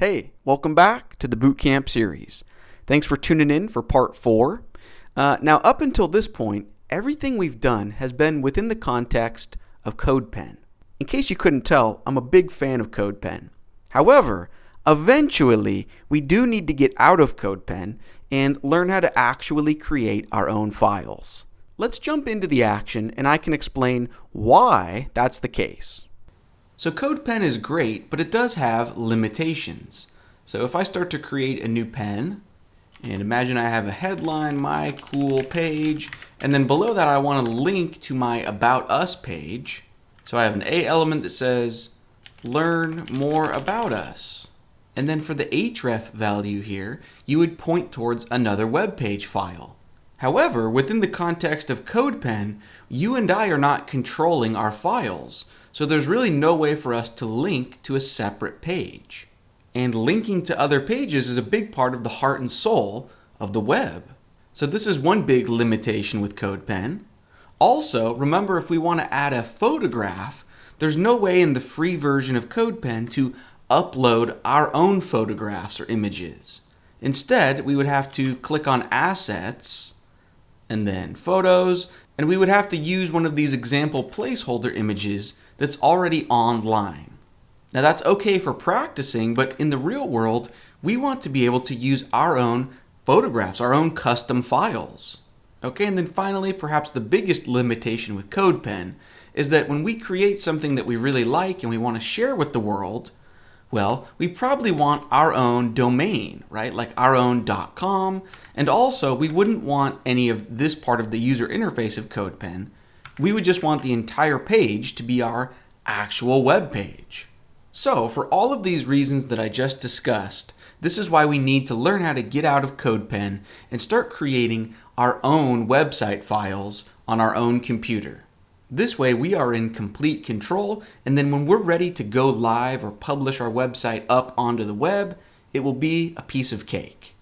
Hey, welcome back to the Bootcamp series. Thanks for tuning in for part 4. Now, up until this point, everything we've done has been within the context of CodePen. In case you couldn't tell, I'm a big fan of CodePen. However, eventually, we do need to get out of CodePen and learn how to actually create our own files. Let's jump into the action and I can explain why that's the case. So CodePen is great, but it does have limitations. So if I start to create a new pen, and imagine I have a headline, my cool page, and then below that I want to link to my About Us page. So I have an A element that says, learn more about us. And then for the href value here, you would point towards another web page file. However, within the context of CodePen, you and I are not controlling our files. So there's really no way for us to link to a separate page. And linking to other pages is a big part of the heart and soul of the web. So this is one big limitation with CodePen. Also, remember if we want to add a photograph, there's no way in the free version of CodePen to upload our own photographs or images. Instead, we would have to click on Assets, and then Photos, and we would have to use one of these example placeholder images that's already online. Now that's okay for practicing, but in the real world, we want to be able to use our own photographs, our own custom files. Okay, and then finally, perhaps the biggest limitation with CodePen is that when we create something that we really like and we want to share with the world, well, we probably want our own domain, right? Like our own .com. And also, we wouldn't want any of this part of the user interface of CodePen. We would just want the entire page to be our actual web page. So, for all of these reasons that I just discussed, this is why we need to learn how to get out of CodePen and start creating our own website files on our own computer. This way we are in complete control, and then when we're ready to go live or publish our website up onto the web, it will be a piece of cake.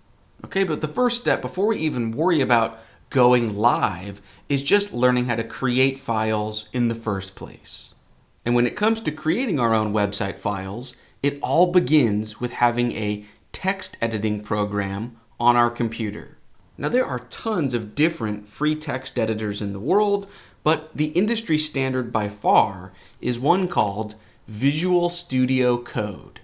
Okay, but the first step before we even worry about going live is just learning how to create files in the first place. And when it comes to creating our own website files, it all begins with having a text editing program on our computer. Now there are tons of different free text editors in the world, but the industry standard by far is one called Visual Studio Code.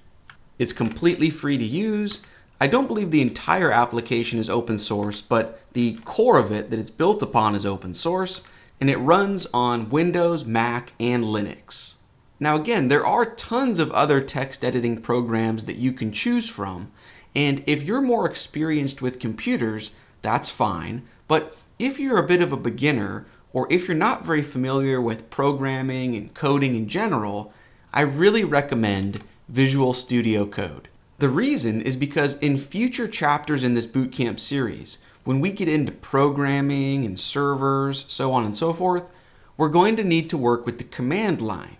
It's completely free to use. I don't believe the entire application is open source, but the core of it that it's built upon is open source, and it runs on Windows, Mac, and Linux. Now again, there are tons of other text editing programs that you can choose from, and if you're more experienced with computers, that's fine, but if you're a bit of a beginner, or if you're not very familiar with programming and coding in general, I really recommend Visual Studio Code. The reason is because in future chapters in this bootcamp series, when we get into programming and servers, so on and so forth, we're going to need to work with the command line.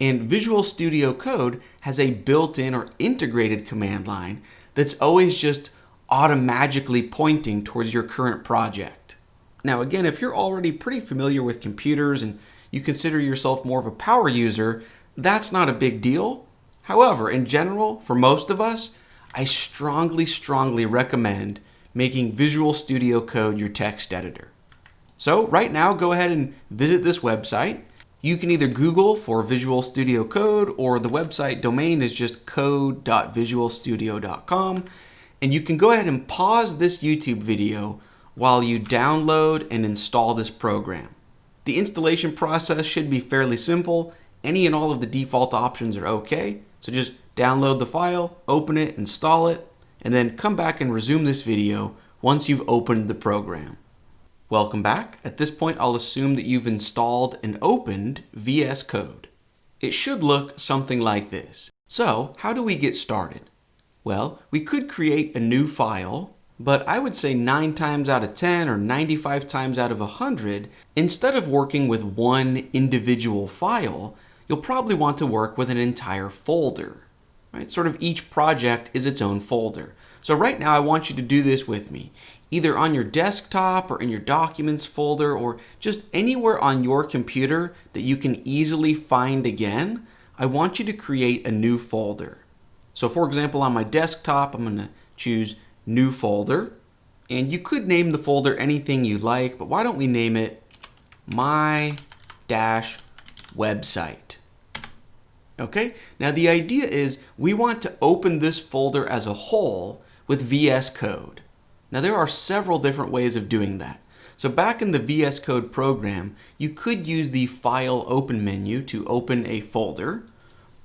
And Visual Studio Code has a built-in or integrated command line that's always just automatically pointing towards your current project. Now again, if you're already pretty familiar with computers and you consider yourself more of a power user, that's not a big deal. However, in general, for most of us, I strongly recommend making Visual Studio Code your text editor. So right now, go ahead and visit this website. You can either Google for Visual Studio Code, or the website domain is just code.visualstudio.com. And you can go ahead and pause this YouTube video while you download and install this program. The installation process should be fairly simple. Any and all of the default options are okay. So just download the file, open it, install it, and then come back and resume this video once you've opened the program. Welcome back. At this point, I'll assume that you've installed and opened VS Code. It should look something like this. So, how do we get started? Well, we could create a new file, but I would say 9 times out of 10 or 95 times out of 100, instead of working with one individual file, you'll probably want to work with an entire folder. Right? Sort of each project is its own folder. So right now I want you to do this with me, either on your desktop or in your documents folder or just anywhere on your computer that you can easily find again. I want you to create a new folder. So for example, on my desktop, I'm going to choose New Folder. And you could name the folder anything you like, but why don't we name it My Website? Okay, now the idea is we want to open this folder as a whole with VS Code. Now there are several different ways of doing that. So back in the VS Code program, you could use the File Open menu to open a folder,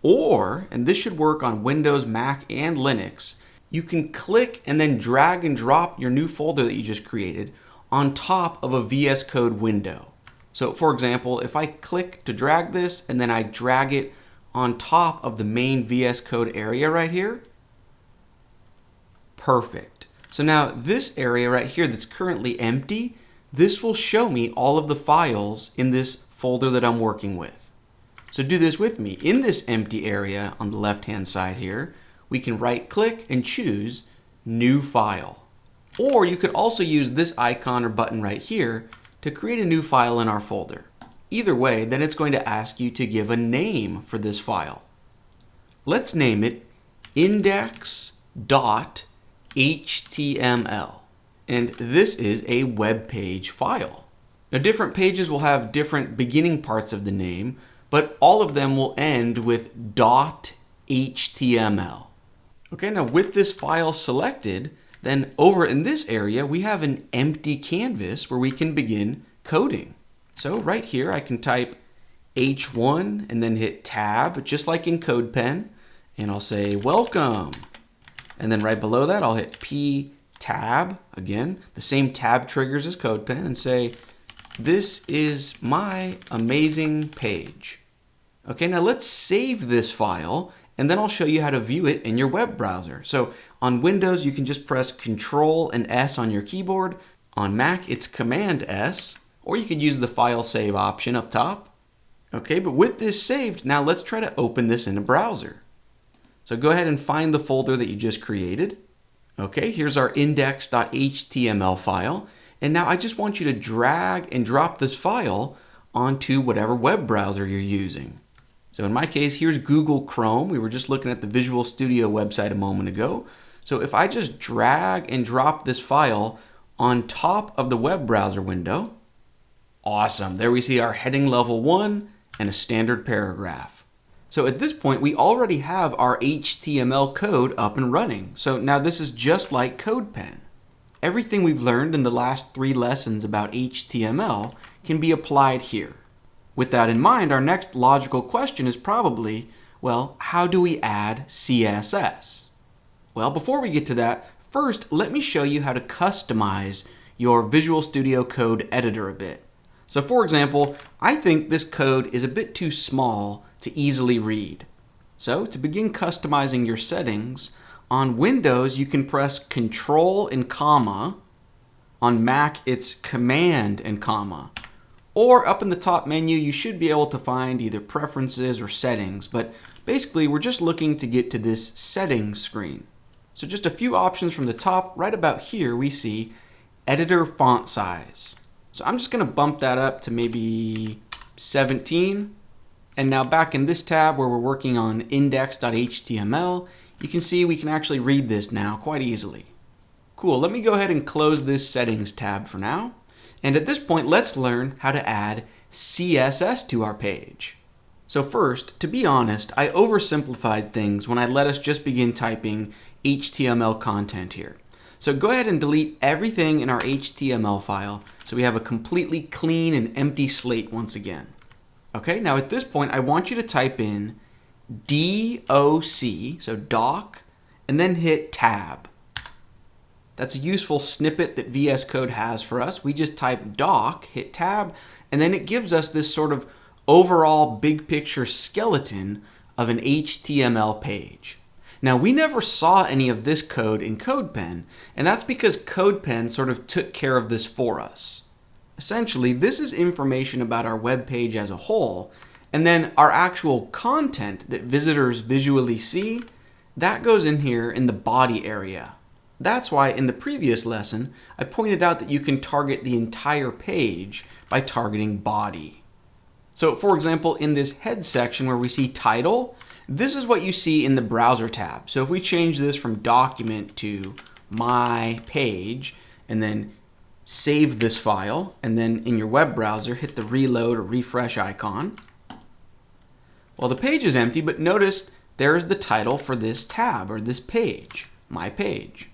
or, and this should work on Windows, Mac, and Linux, you can click and then drag and drop your new folder that you just created on top of a VS Code window. So for example, if I click to drag this and then I drag it on top of the main VS Code area right here. Perfect. So now this area right here that's currently empty, this will show me all of the files in this folder that I'm working with. So do this with me. In this empty area on the left-hand side here, we can right-click and choose New File. Or you could also use this icon or button right here to create a new file in our folder. Either way, then it's going to ask you to give a name for this file. Let's name it index.html. And this is a web page file. Now different pages will have different beginning parts of the name, but all of them will end with .html. Okay, now with this file selected, then over in this area, we have an empty canvas where we can begin coding. So right here, I can type H1 and then hit tab, just like in CodePen, and I'll say welcome. And then right below that, I'll hit P tab, again, the same tab triggers as CodePen, and say, this is my amazing page. Okay, now let's save this file, and then I'll show you how to view it in your web browser. So on Windows, you can just press Control and S on your keyboard. On Mac, it's Command S, or you could use the File Save option up top. Okay, but with this saved, now let's try to open this in a browser. So go ahead and find the folder that you just created. Okay, here's our index.html file. And now I just want you to drag and drop this file onto whatever web browser you're using. So in my case, here's Google Chrome. We were just looking at the Visual Studio website a moment ago. So if I just drag and drop this file on top of the web browser window, awesome. There we see our heading level 1 and a standard paragraph. So at this point, we already have our HTML code up and running. So now this is just like CodePen. Everything we've learned in the last 3 lessons about HTML can be applied here. With that in mind, our next logical question is probably, well, how do we add CSS? Well, before we get to that, first, let me show you how to customize your Visual Studio Code editor a bit. So for example, I think this code is a bit too small to easily read. So to begin customizing your settings, on Windows, you can press Control and comma. On Mac, it's Command and comma. Or up in the top menu, you should be able to find either Preferences or Settings, but basically we're just looking to get to this Settings screen. So just a few options from the top, right about here we see Editor Font Size. So I'm just going to bump that up to maybe 17. And now back in this tab where we're working on index.html, you can see we can actually read this now quite easily. Cool, let me go ahead and close this Settings tab for now. And at this point, let's learn how to add CSS to our page. So first, to be honest, I oversimplified things when I let us just begin typing HTML content here. So go ahead and delete everything in our HTML file so we have a completely clean and empty slate once again. Okay, now at this point, I want you to type in DOC, so doc, and then hit tab. That's a useful snippet that VS Code has for us. We just type doc, hit tab, and then it gives us this sort of overall big picture skeleton of an HTML page. Now, we never saw any of this code in CodePen, and that's because CodePen sort of took care of this for us. Essentially, this is information about our web page as a whole, and then our actual content that visitors visually see, that goes in here in the body area. That's why in the previous lesson, I pointed out that you can target the entire page by targeting body. So for example, in this head section where we see title, this is what you see in the browser tab. So if we change this from document to my page and then save this file, and then in your web browser hit the reload or refresh icon, well, the page is empty, but notice there's the title for this tab or this page, my page.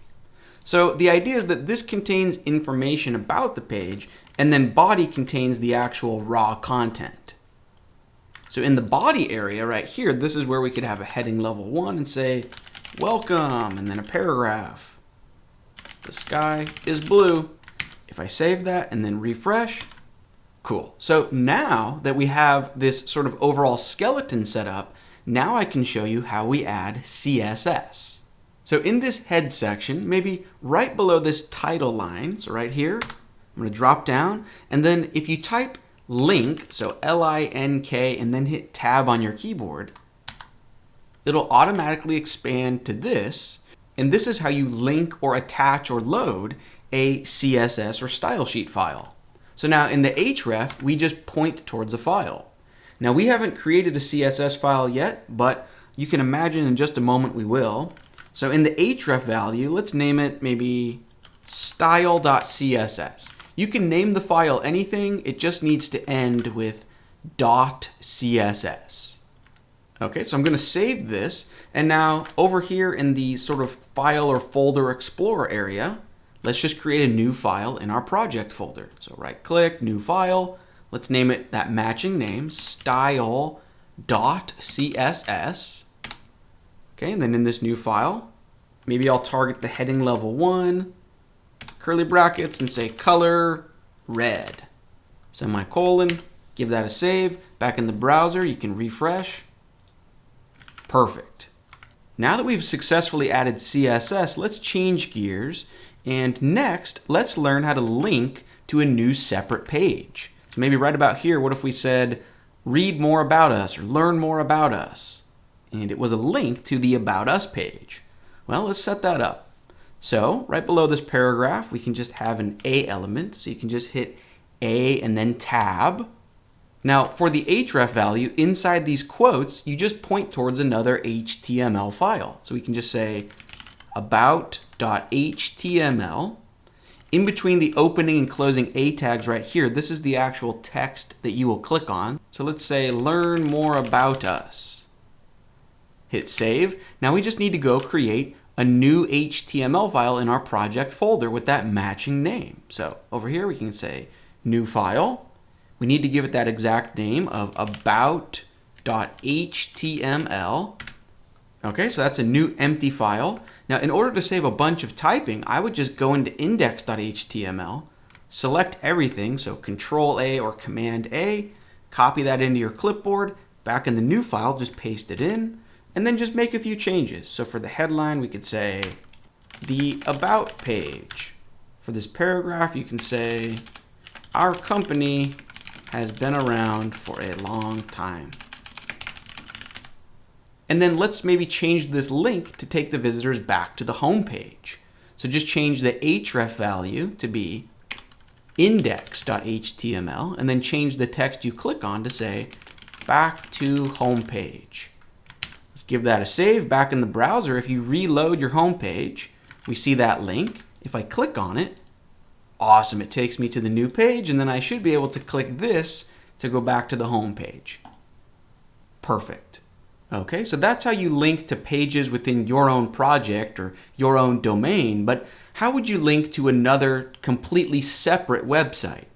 So the idea is that this contains information about the page, and then body contains the actual raw content. So in the body area right here, this is where we could have a heading level 1 and say, welcome, and then a paragraph. The sky is blue. If I save that and then refresh, cool. So now that we have this sort of overall skeleton set up, now I can show you how we add CSS. So in this head section, maybe right below this title line, so right here, I'm going to drop down, and then if you type link, so L-I-N-K, and then hit tab on your keyboard, it'll automatically expand to this, and this is how you link or attach or load a CSS or style sheet file. So now in the href, we just point towards a file. Now we haven't created a CSS file yet, but you can imagine in just a moment we will. So in the href value, let's name it maybe style.css. You can name the file anything, it just needs to end with .css. Okay, so I'm going to save this, and now over here in the sort of file or folder explorer area, let's just create a new file in our project folder. So right click, new file, let's name it that matching name, style.css. Okay, and then in this new file, maybe I'll target the heading level 1, curly brackets, and say color red. Semicolon, give that a save. Back in the browser, you can refresh. Perfect. Now that we've successfully added CSS, let's change gears. And next, let's learn how to link to a new separate page. So maybe right about here, what if we said, read more about us or learn more about us? And it was a link to the About Us page. Well, let's set that up. So right below this paragraph, we can just have an A element. So you can just hit A and then tab. Now for the href value, inside these quotes, you just point towards another HTML file. So we can just say about.html. In between the opening and closing A tags right here, this is the actual text that you will click on. So let's say learn more about us. Hit save. Now we just need to go create a new HTML file in our project folder with that matching name. So over here we can say new file. We need to give it that exact name of about.html. Okay, so that's a new empty file. Now in order to save a bunch of typing, I would just go into index.html, select everything, so Control A or Command A, copy that into your clipboard, back in the new file, just paste it in, and then just make a few changes. So for the headline, we could say the About page. For this paragraph, you can say our company has been around for a long time. And then let's maybe change this link to take the visitors back to the home page. So just change the href value to be index.html, and then change the text you click on to say back to home page. Let's give that a save. Back in the browser, if you reload your home page, we see that link. If I click on it, awesome, it takes me to the new page, and then I should be able to click this to go back to the home page. Perfect. Okay, so that's how you link to pages within your own project or your own domain, but how would you link to another completely separate website?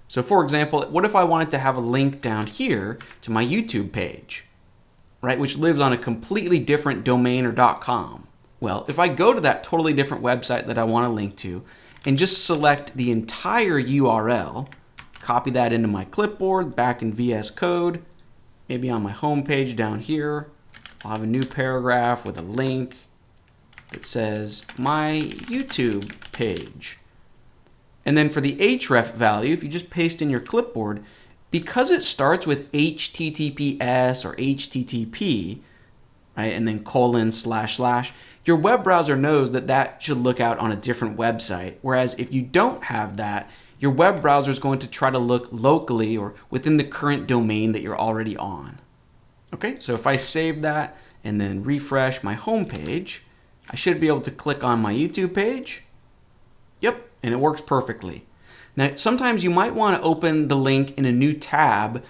So for example, what if I wanted to have a link down here to my YouTube page, right, which lives on a completely different domain or .com? Well, if I go to that totally different website that I want to link to and just select the entire URL, copy that into my clipboard back in VS Code, maybe on my home page down here, I'll have a new paragraph with a link that says my YouTube page. And then for the href value, if you just paste in your clipboard, because it starts with HTTPS or HTTP, right, and then :// your web browser knows that that should look out on a different website. Whereas if you don't have that, your web browser is going to try to look locally or within the current domain that you're already on. Okay, so if I save that and then refresh my home page, I should be able to click on my YouTube page. Yep, and it works perfectly. Now, sometimes you might want to open the link in a new tab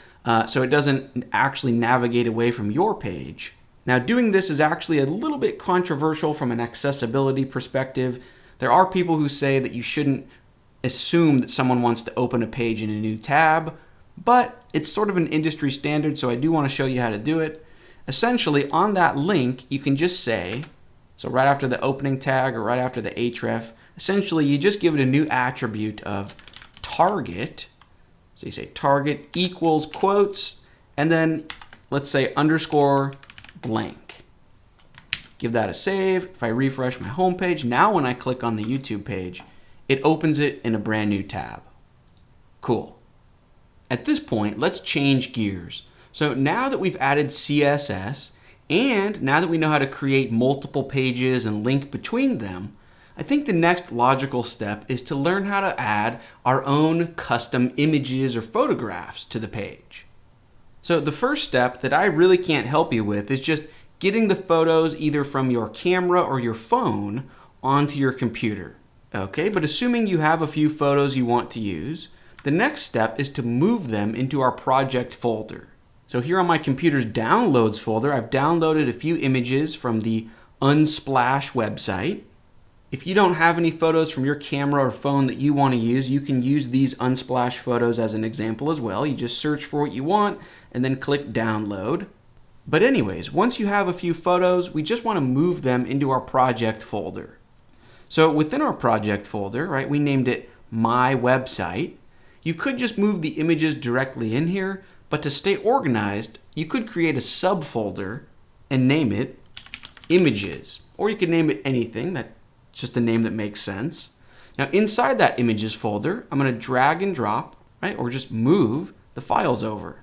so it doesn't actually navigate away from your page. Now, doing this is actually a little bit controversial from an accessibility perspective. There are people who say that you shouldn't assume that someone wants to open a page in a new tab, but it's sort of an industry standard, so I do want to show you how to do it. Essentially, on that link, you can just say, so right after the opening tag or right after the href, essentially you just give it a new attribute of target. So you say target equals quotes, and then let's say underscore blank. Give that a save. If I refresh my home page, now when I click on the YouTube page, it opens it in a brand new tab. Cool. At this point, let's change gears. So now that we've added CSS, and now that we know how to create multiple pages and link between them, I think the next logical step is to learn how to add our own custom images or photographs to the page. So the first step that I really can't help you with is just getting the photos either from your camera or your phone onto your computer. Okay, but assuming you have a few photos you want to use, the next step is to move them into our project folder. So here on my computer's downloads folder, I've downloaded a few images from the Unsplash website. If you don't have any photos from your camera or phone that you want to use, you can use these Unsplash photos as an example as well. You just search for what you want and then click download. But anyways, once you have a few photos, we just want to move them into our project folder. So within our project folder, right, we named it My Website. You could just move the images directly in here, but to stay organized, you could create a subfolder and name it Images, or you could name it anything. That's just a name that makes sense. Now inside that Images folder, I'm going to drag and drop, right, or just move the files over.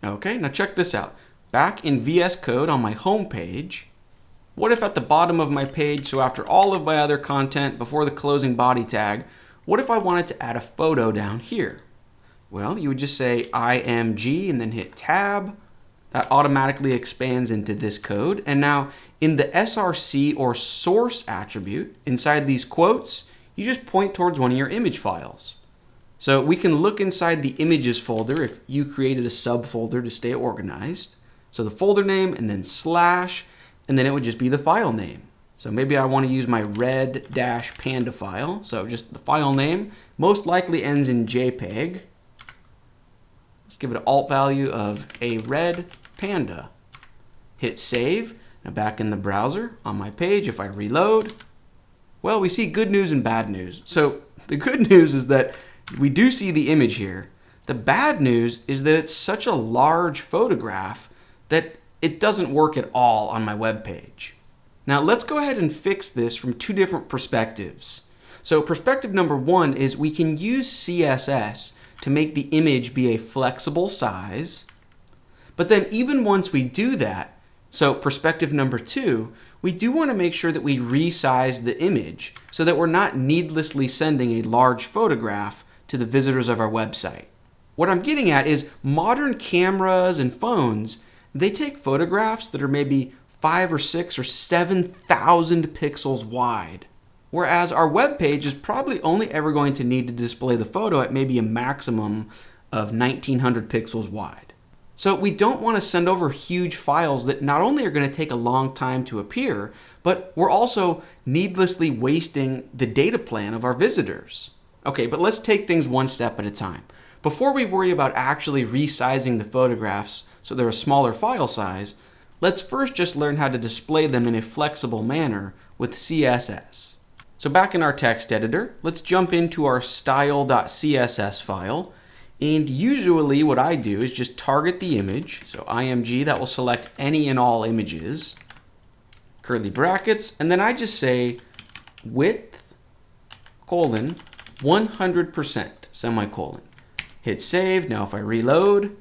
Okay, now check this out. Back in VS Code on my home page, what if at the bottom of my page, so after all of my other content, before the closing body tag, what if I wanted to add a photo down here? Well, you would just say IMG and then hit tab. That automatically expands into this code. And now in the src or source attribute, inside these quotes, you just point towards one of your image files. So we can look inside the images folder if you created a subfolder to stay organized. So the folder name and then slash, and then it would just be the file name. So maybe I want to use my red-panda file. So just the file name most likely ends in JPEG. Let's give it an alt value of a red panda. Hit save. Now back in the browser on my page, if I reload, well, we see good news and bad news. So the good news is that we do see the image here. The bad news is that it's such a large photograph that it doesn't work at all on my web page. Now let's go ahead and fix this from two different perspectives. So perspective number one is we can use CSS to make the image be a flexible size. But then even once we do that, so perspective number two, we do want to make sure that we resize the image so that we're not needlessly sending a large photograph to the visitors of our website. What I'm getting at is modern cameras and phones, they take photographs that are maybe 5 or 6 or 7,000 pixels wide. Whereas our web page is probably only ever going to need to display the photo at maybe a maximum of 1900 pixels wide. So we don't want to send over huge files that not only are going to take a long time to appear, but we're also needlessly wasting the data plan of our visitors. Okay, but let's take things one step at a time. Before we worry about actually resizing the photographs so they're a smaller file size, let's first just learn how to display them in a flexible manner with CSS. So back in our text editor, let's jump into our style.css file. And usually what I do is just target the image. So IMG, that will select any and all images, curly brackets, and then I just say width, colon, 100%, semicolon. Hit save. Now if I reload,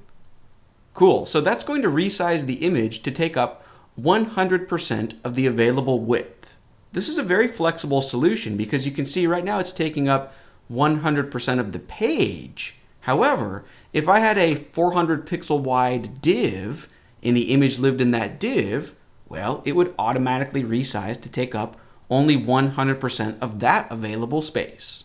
cool. So that's going to resize the image to take up 100% of the available width. This is a very flexible solution because you can see right now it's taking up 100% of the page. However, if I had a 400 pixel wide div and the image lived in that div, well, it would automatically resize to take up only 100% of that available space.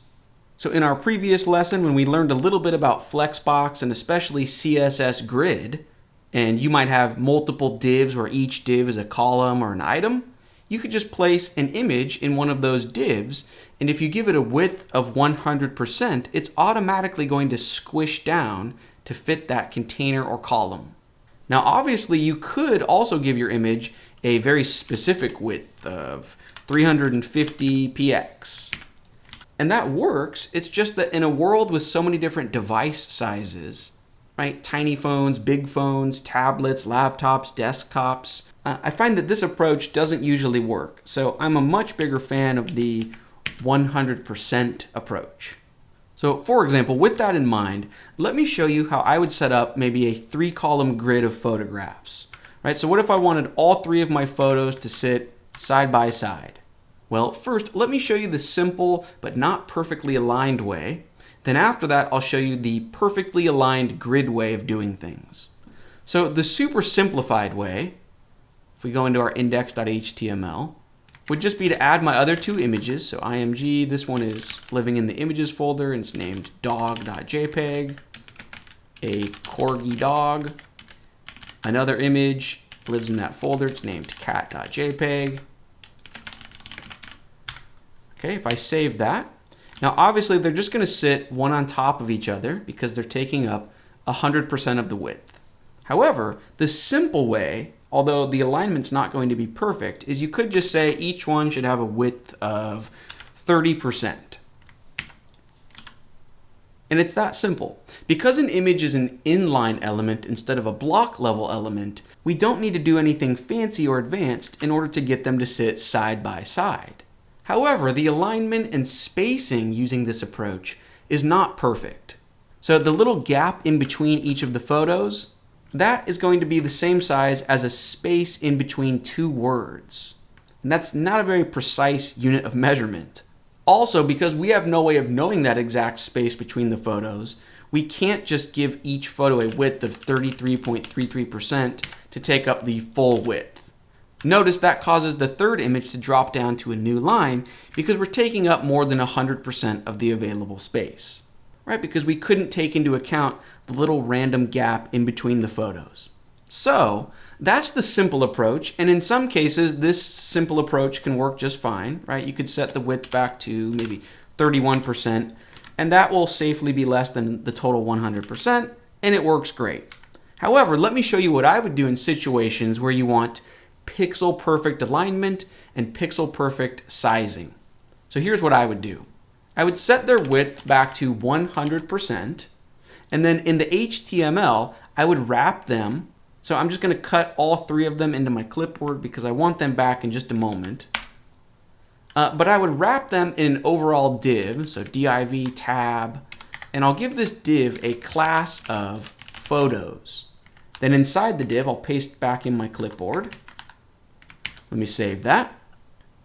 So in our previous lesson, when we learned a little bit about Flexbox and especially CSS Grid, and you might have multiple divs where each div is a column or an item, you could just place an image in one of those divs, and if you give it a width of 100%, it's automatically going to squish down to fit that container or column. Now obviously you could also give your image a very specific width of 350 px. And that works, it's just that in a world with so many different device sizes, right? Tiny phones, big phones, tablets, laptops, desktops, I find that this approach doesn't usually work. So I'm a much bigger fan of the 100% approach. So for example, with that in mind, let me show you how I would set up maybe a 3-column grid of photographs, right? So what if I wanted all 3 of my photos to sit side by side? Well, first, let me show you the simple but not perfectly aligned way. Then after that, I'll show you the perfectly aligned grid way of doing things. So the super simplified way, if we go into our index.html, would just be to add my other 2 images. So img, this one is living in the images folder, and it's named dog.jpg, a corgi dog. Another image lives in that folder, it's named cat.jpg. Okay, if I save that, now obviously they're just going to sit one on top of each other because they're taking up 100% of the width. However, the simple way, although the alignment's not going to be perfect, is you could just say each one should have a width of 30%. And it's that simple. Because an image is an inline element instead of a block level element, we don't need to do anything fancy or advanced in order to get them to sit side by side. However, the alignment and spacing using this approach is not perfect. So the little gap in between each of the photos, that is going to be the same size as a space in between 2 words. And that's not a very precise unit of measurement. Also, because we have no way of knowing that exact space between the photos, we can't just give each photo a width of 33.33% to take up the full width. Notice that causes the 3rd image to drop down to a new line because we're taking up more than 100% of the available space, right? Because we couldn't take into account the little random gap in between the photos. So that's the simple approach, and in some cases this simple approach can work just fine, right? You could set the width back to maybe 31%, and that will safely be less than the total 100%, and it works great. However, let me show you what I would do in situations where you want pixel perfect alignment and pixel perfect sizing. So here's what I would do. I would set their width back to 100%, and then in the HTML, I would wrap them. So I'm just going to cut all 3 of them into my clipboard because I want them back in just a moment. But I would wrap them in an overall div, so div tab, and I'll give this div a class of photos. Then inside the div, I'll paste back in my clipboard. Let me save that.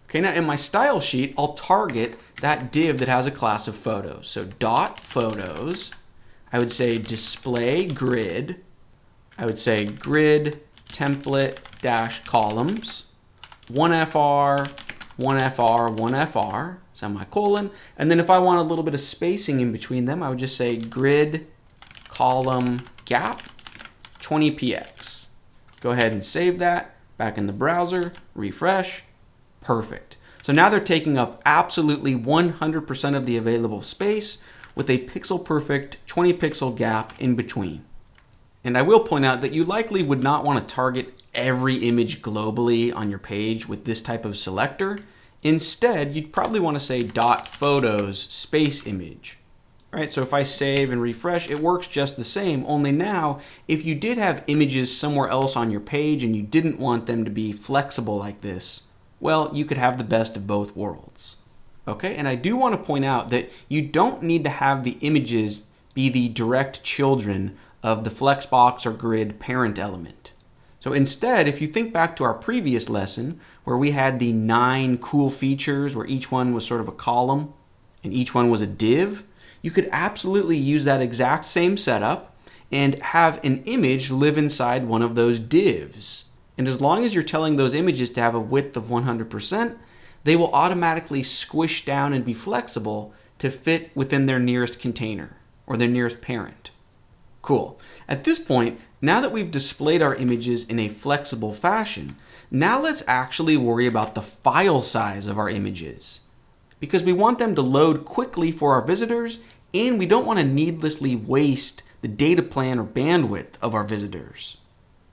Okay, now in my style sheet, I'll target that div that has a class of photos. So dot photos, I would say display grid, I would say grid template dash columns, 1fr, 1fr, 1fr, semicolon, and then if I want a little bit of spacing in between them, I would just say grid column gap 20px. Go ahead and save that. Back in the browser, refresh, perfect. So now they're taking up absolutely 100% of the available space with a pixel perfect 20 pixel gap in between. And I will point out that you likely would not want to target every image globally on your page with this type of selector. Instead, you'd probably want to say dot photos space image. Right, so if I save and refresh, it works just the same, only now, if you did have images somewhere else on your page and you didn't want them to be flexible like this, well, you could have the best of both worlds. Okay, and I do want to point out that you don't need to have the images be the direct children of the Flexbox or Grid parent element. So instead, if you think back to our previous lesson, where we had the 9 cool features where each one was sort of a column and each one was a div, you could absolutely use that exact same setup and have an image live inside one of those divs. And as long as you're telling those images to have a width of 100%, they will automatically squish down and be flexible to fit within their nearest container or their nearest parent. Cool. At this point, now that we've displayed our images in a flexible fashion, now let's actually worry about the file size of our images. Because we want them to load quickly for our visitors, and we don't want to needlessly waste the data plan or bandwidth of our visitors.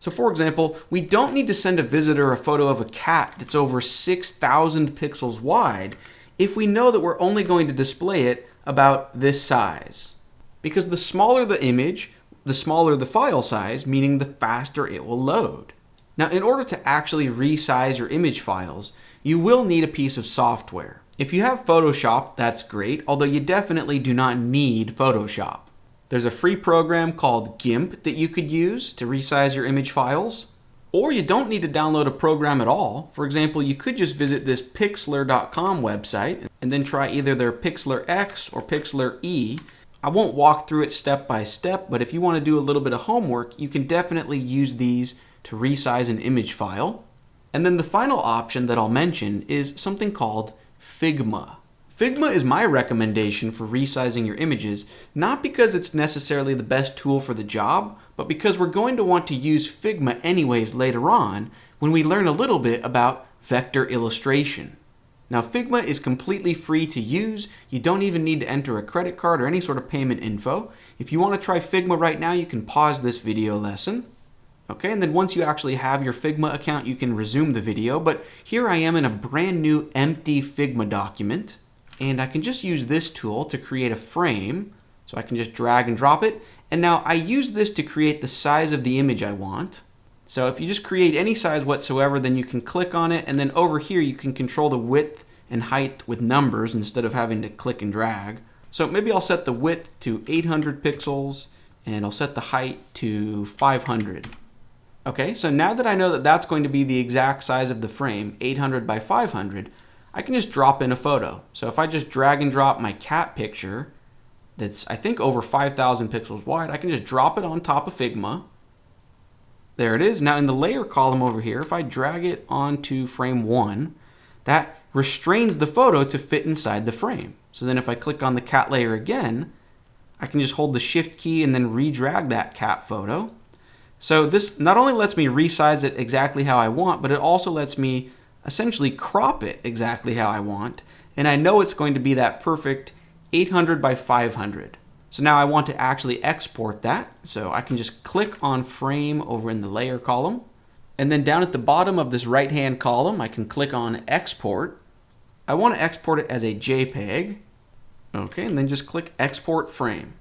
So for example, we don't need to send a visitor a photo of a cat that's over 6,000 pixels wide if we know that we're only going to display it about this size. Because the smaller the image, the smaller the file size, meaning the faster it will load. Now, in order to actually resize your image files, you will need a piece of software. If you have Photoshop, that's great, although you definitely do not need Photoshop. There's a free program called GIMP that you could use to resize your image files. Or you don't need to download a program at all. For example, you could just visit this pixlr.com website and then try either their Pixlr X or Pixlr E. I won't walk through it step by step, but if you want to do a little bit of homework, you can definitely use these to resize an image file. And then the final option that I'll mention is something called Figma. Figma is my recommendation for resizing your images, not because it's necessarily the best tool for the job, but because we're going to want to use Figma anyways later on when we learn a little bit about vector illustration. Now, Figma is completely free to use. You don't even need to enter a credit card or any sort of payment info. If you want to try Figma right now, you can pause this video lesson. Okay, and then once you actually have your Figma account, you can resume the video. But here I am in a brand new empty Figma document, and I can just use this tool to create a frame. So I can just drag and drop it. And now I use this to create the size of the image I want. So if you just create any size whatsoever, then you can click on it, and then over here you can control the width and height with numbers instead of having to click and drag. So maybe I'll set the width to 800 pixels, and I'll set the height to 500. Okay, so now that I know that that's going to be the exact size of the frame, 800 by 500, I can just drop in a photo. So if I just drag and drop my cat picture, that's I think over 5,000 pixels wide, I can just drop it on top of Figma. There it is. Now in the layer column over here, if I drag it onto frame 1, that restrains the photo to fit inside the frame. So then if I click on the cat layer again, I can just hold the shift key and then re-drag that cat photo. So this not only lets me resize it exactly how I want, but it also lets me essentially crop it exactly how I want. And I know it's going to be that perfect 800 by 500. So now I want to actually export that. So I can just click on frame over in the layer column. And then down at the bottom of this right-hand column, I can click on export. I want to export it as a JPEG. Okay, and then just click export frame.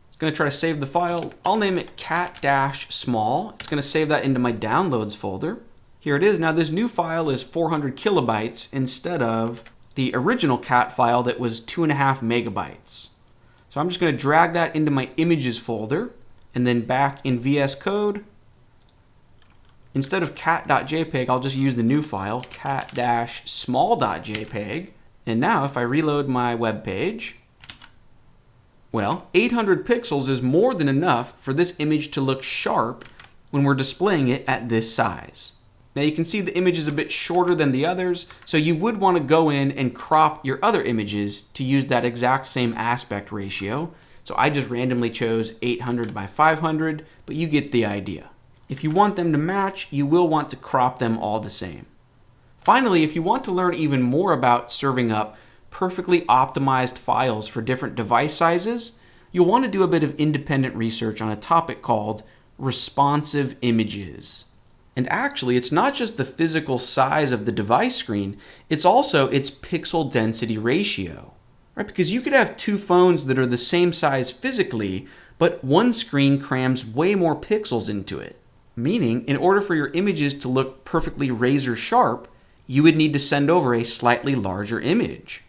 It's going to try to save the file. I'll name it cat-small. It's going to save that into my downloads folder. Here it is. Now this new file is 400 kilobytes instead of the original cat file that was 2.5 megabytes. So I'm just going to drag that into my images folder, and then back in VS Code, instead of cat.jpg, I'll just use the new file, cat-small.jpg. And now if I reload my web page, well, 800 pixels is more than enough for this image to look sharp when we're displaying it at this size. Now you can see the image is a bit shorter than the others, so you would want to go in and crop your other images to use that exact same aspect ratio. So I just randomly chose 800 by 500, but you get the idea. If you want them to match, you will want to crop them all the same. Finally, if you want to learn even more about serving up perfectly optimized files for different device sizes, you'll want to do a bit of independent research on a topic called responsive images. And actually, it's not just the physical size of the device screen, it's also its pixel density ratio. Right? Because you could have two phones that are the same size physically, but one screen crams way more pixels into it. Meaning, in order for your images to look perfectly razor sharp, you would need to send over a slightly larger image.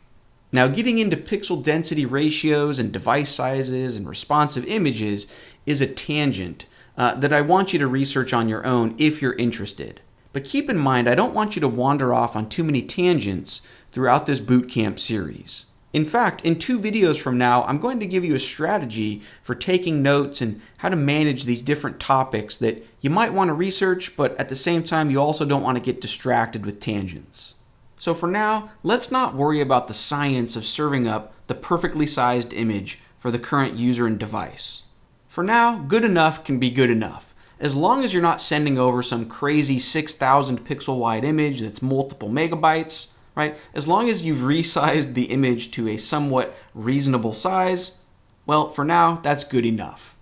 Now, getting into pixel density ratios and device sizes and responsive images is a tangent that I want you to research on your own if you're interested. But keep in mind, I don't want you to wander off on too many tangents throughout this bootcamp series. In fact, in 2 videos from now, I'm going to give you a strategy for taking notes and how to manage these different topics that you might want to research, but at the same time, you also don't want to get distracted with tangents. So for now, let's not worry about the science of serving up the perfectly sized image for the current user and device. For now, good enough can be good enough, as long as you're not sending over some crazy 6,000 pixel wide image that's multiple megabytes. Right? As long as you've resized the image to a somewhat reasonable size, well, for now, that's good enough.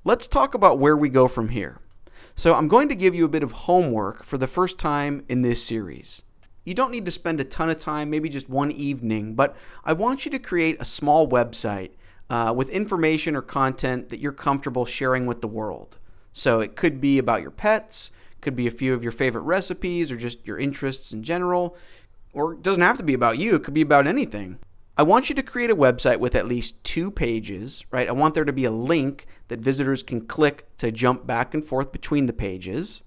Let's talk about where we go from here. So I'm going to give you a bit of homework for the first time in this series. You don't need to spend a ton of time, maybe just one evening, but I want you to create a small website with information or content that you're comfortable sharing with the world. So it could be about your pets, could be a few of your favorite recipes, or just your interests in general. Or it doesn't have to be about you, it could be about anything. I want you to create a website with at least 2 pages, right? I want there to be a link that visitors can click to jump back and forth between the pages.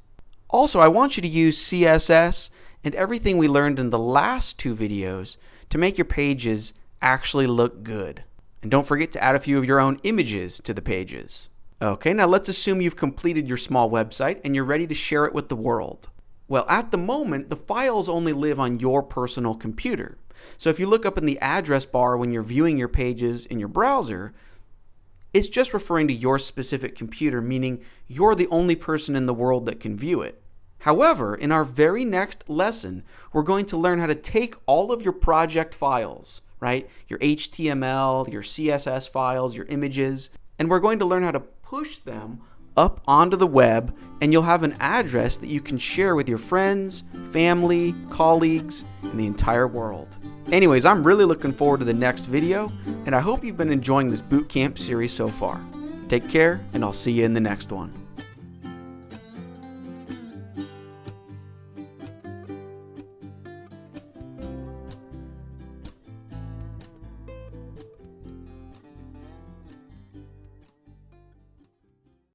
Also, I want you to use CSS and everything we learned in the last 2 videos to make your pages actually look good. And don't forget to add a few of your own images to the pages. Okay, now let's assume you've completed your small website and you're ready to share it with the world. Well, at the moment, the files only live on your personal computer. So if you look up in the address bar when you're viewing your pages in your browser, it's just referring to your specific computer, meaning you're the only person in the world that can view it. However, in our very next lesson, we're going to learn how to take all of your project files, right? Your HTML, your CSS files, your images, and we're going to learn how to push them up onto the web, and you'll have an address that you can share with your friends, family, colleagues, and the entire world. Anyways, I'm really looking forward to the next video, and I hope you've been enjoying this bootcamp series so far. Take care, and I'll see you in the next one.